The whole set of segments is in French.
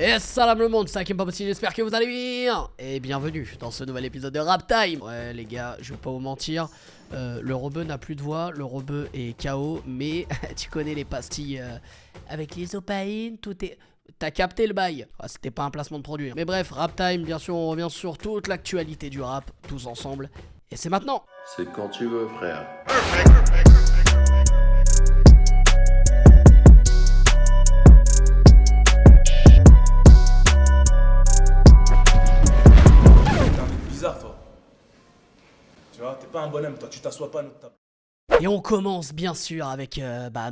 Et salam le monde, c'est Hakim Papotine, j'espère que vous allez bien. Et bienvenue dans ce nouvel épisode de Rap Time. Ouais les gars, je vais pas vous mentir, le rebeu n'a plus de voix, le rebeu est KO. Mais tu connais les pastilles avec les opaïnes, tout est... T'as capté le bail. C'était pas un placement de produit. Mais bref, Rap Time, bien sûr, on revient sur toute l'actualité du rap, tous ensemble. Et c'est maintenant. C'est quand tu veux, frère. Bizarre toi. Tu vois, t'es pas un bonhomme toi, tu t'assois pas à notre table. Et on commence bien sûr avec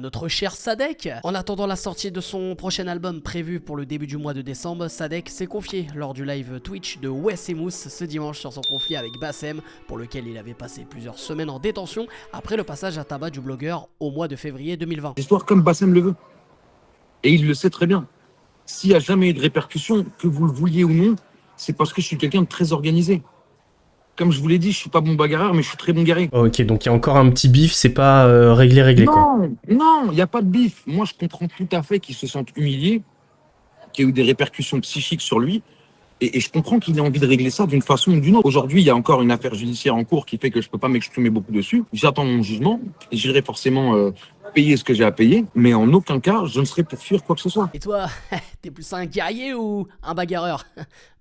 notre cher Sadek. En attendant la sortie de son prochain album prévu pour le début du mois de décembre, Sadek s'est confié lors du live Twitch de Wes et Mousse ce dimanche sur son conflit avec Bassem, pour lequel il avait passé plusieurs semaines en détention après le passage à tabac du blogueur au mois de février 2020. L'histoire comme Bassem le veut. Et il le sait très bien. S'il n'y a jamais eu de répercussions, que vous le vouliez ou non, c'est parce que je suis quelqu'un de très organisé. Comme je vous l'ai dit, je suis pas bon bagarreur, mais je suis très bon guerrier. Ok, donc il y a encore un petit bif, c'est pas réglé quoi. Non, il n'y a pas de bif. Moi, je comprends tout à fait qu'il se sente humilié, qu'il y a eu des répercussions psychiques sur lui, et je comprends qu'il ait envie de régler ça d'une façon ou d'une autre. Aujourd'hui, il y a encore une affaire judiciaire en cours qui fait que je peux pas m'exprimer beaucoup dessus. J'attends mon jugement, j'irai forcément payer ce que j'ai à payer, mais en aucun cas, je ne serai pour fuir quoi que ce soit. Et toi, t'es plus un guerrier ou un bagarreur?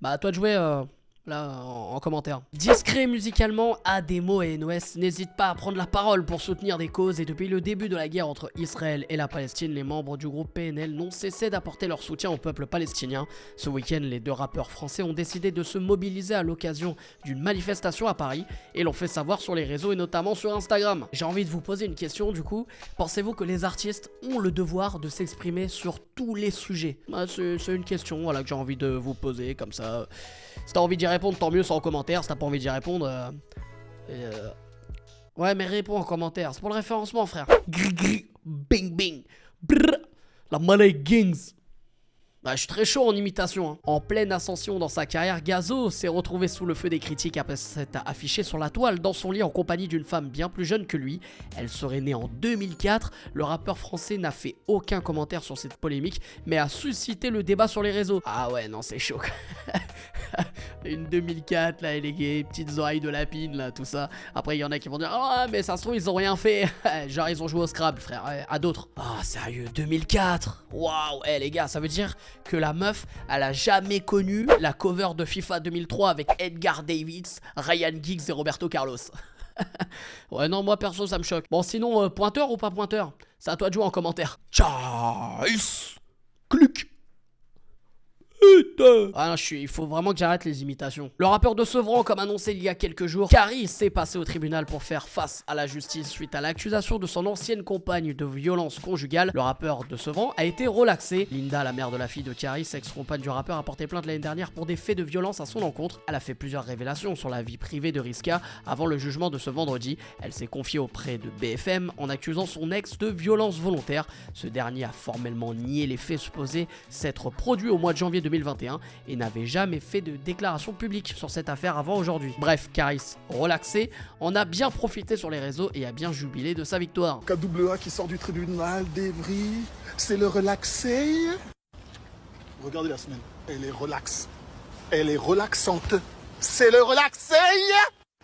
Bah à toi de jouer là en commentaire. Discret musicalement, Ademo et NOS n'hésitent pas à prendre la parole pour soutenir des causes, et depuis le début de la guerre entre Israël et la Palestine, les membres du groupe PNL n'ont cessé d'apporter leur soutien au peuple palestinien. Ce week-end, les deux rappeurs français ont décidé de se mobiliser à l'occasion d'une manifestation à Paris et l'ont fait savoir sur les réseaux et notamment sur Instagram. J'ai envie de vous poser une question du coup. Pensez-vous que les artistes ont le devoir de s'exprimer sur tous les sujets? C'est une question voilà, que j'ai envie de vous poser comme ça. Si t'as envie d'y répondre, tant mieux, c'est en commentaire. Si t'as pas envie d'y répondre, ouais, mais réponds en commentaire. C'est pour le référencement, frère. Gris, gris, bing, bing. Brrr. La money gangs. Bah, je suis très chaud en imitation. Hein. En pleine ascension dans sa carrière, Gazo s'est retrouvé sous le feu des critiques après s'être affiché sur la toile dans son lit en compagnie d'une femme bien plus jeune que lui. Elle serait née en 2004. Le rappeur français n'a fait aucun commentaire sur cette polémique, mais a suscité le débat sur les réseaux. Ah ouais, non, c'est chaud. Une 2004, là, elle est gay, petites oreilles de lapine, là, tout ça. Après, il y en a qui vont dire, ah, mais ça se trouve, ils ont rien fait. Genre, ils ont joué au Scrabble, frère, à d'autres. Ah, sérieux, 2004. Waouh, les gars, ça veut dire que la meuf, elle a jamais connu la cover de FIFA 2003 avec Edgar Davids, Ryan Giggs et Roberto Carlos. Ouais, non, moi perso, ça me choque. Bon, sinon, pointeur ou pas pointeur? C'est à toi de jouer en commentaire. Tchaïs, clic. Ah non, il faut vraiment que j'arrête les imitations. Le rappeur de Sevran, comme annoncé il y a quelques jours, Caris s'est passé au tribunal pour faire face à la justice suite à l'accusation de son ancienne compagne de violence conjugale. Le rappeur de Sevran a été relaxé. Linda, la mère de la fille de Caris, ex-compagne du rappeur, a porté plainte l'année dernière pour des faits de violence à son encontre. Elle a fait plusieurs révélations sur la vie privée de Riska avant le jugement de ce vendredi. Elle s'est confiée auprès de BFM en accusant son ex de violence volontaire. Ce dernier a formellement nié les faits supposés s'être produits au mois de janvier 2021 et n'avait jamais fait de déclaration publique sur cette affaire avant aujourd'hui. Bref, Caris, relaxé, en a bien profité sur les réseaux et a bien jubilé de sa victoire. KAA qui sort du tribunal d'Evry, c'est le relaxé. Regardez la semaine, elle est relaxe. Elle est relaxante. C'est le relaxé.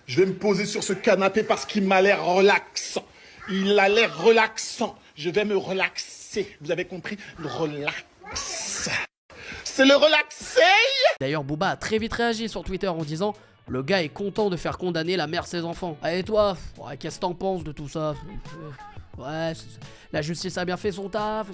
Je vais me poser sur ce canapé parce qu'il m'a l'air relaxant. Il a l'air relaxant. Je vais me relaxer. Vous avez compris? Relax. C'est le relaxé. D'ailleurs, Booba a très vite réagi sur Twitter en disant: le gars est content de faire condamner la mère de ses enfants. Et toi, ouais, qu'est-ce que t'en penses de tout ça? Ouais, la justice a bien fait son taf.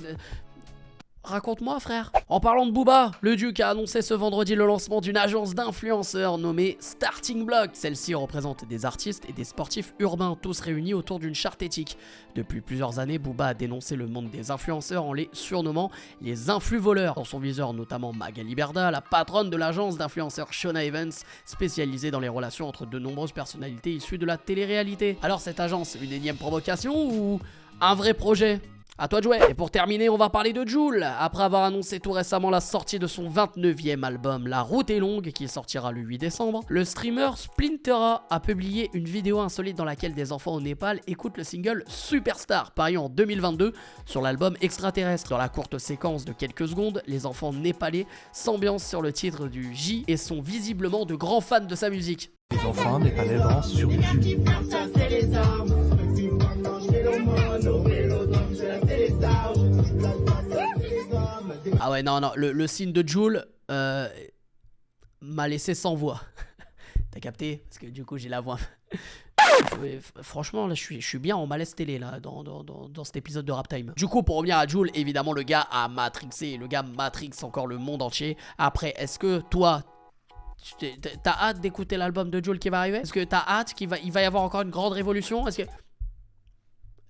Raconte-moi, frère. En parlant de Booba, le Duc a annoncé ce vendredi le lancement d'une agence d'influenceurs nommée Starting Block. Celle-ci représente des artistes et des sportifs urbains, tous réunis autour d'une charte éthique. Depuis plusieurs années, Booba a dénoncé le monde des influenceurs en les surnommant les influx-voleurs. Dans son viseur, notamment Magali Berda, la patronne de l'agence d'influenceurs Shona Evans, spécialisée dans les relations entre de nombreuses personnalités issues de la télé-réalité. Alors cette agence, une énième provocation ou un vrai projet? À toi de jouer. Et pour terminer, on va parler de Jul. Après avoir annoncé tout récemment la sortie de son 29e album La Route est longue, qui sortira le 8 décembre, le streamer Splintera a publié une vidéo insolite dans laquelle des enfants au Népal écoutent le single Superstar, paru en 2022 sur l'album Extraterrestre. Dans la courte séquence de quelques secondes, les enfants népalais s'ambiancent sur le titre du J et sont visiblement de grands fans de sa musique. Les enfants népalais dansent sur du cul. Ah ouais, non, le signe de Jul m'a laissé sans voix. T'as capté? Parce que du coup, j'ai la voix. Franchement, là, je suis bien en malaise télé, là, dans cet épisode de Rap Time. Du coup, pour revenir à Jul, évidemment, le gars a matrixé. Le gars matrixe encore le monde entier. Après, est-ce que toi, t'as hâte d'écouter l'album de Jul qui va arriver? Est-ce que t'as hâte qu'il va y avoir encore une grande révolution? Est-ce que...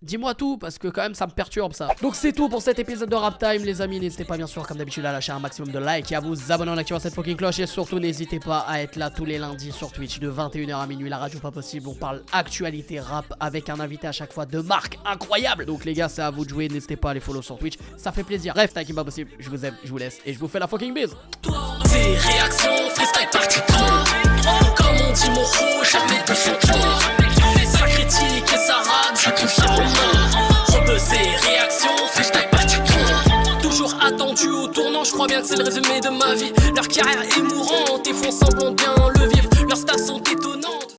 Dis-moi tout, parce que quand même ça me perturbe ça. Donc c'est tout pour cet épisode de Rap Time les amis. N'hésitez pas bien sûr comme d'habitude à lâcher un maximum de likes et à vous abonner en activant cette fucking cloche. Et surtout n'hésitez pas à être là tous les lundis sur Twitch de 21h à minuit. La radio pas possible, on parle actualité rap avec un invité à chaque fois de marque incroyable. Donc les gars c'est à vous de jouer, n'hésitez pas à les follow sur Twitch, ça fait plaisir. Bref, t'inquiète pas possible, je vous aime, je vous laisse et je vous fais la fucking bise. Tes réactions, freestyle parti 3. Comme on dit mon rouge, jamais de son tour. Ça critique et ça rate, je confirme en mort. Rebuzzer, réaction, freestyle parti 3. Toujours attendu au tournant, je crois bien que c'est le résumé de ma vie. Leur carrière est mourante et font semblant de bien le vivre. Leurs stats sont étonnants.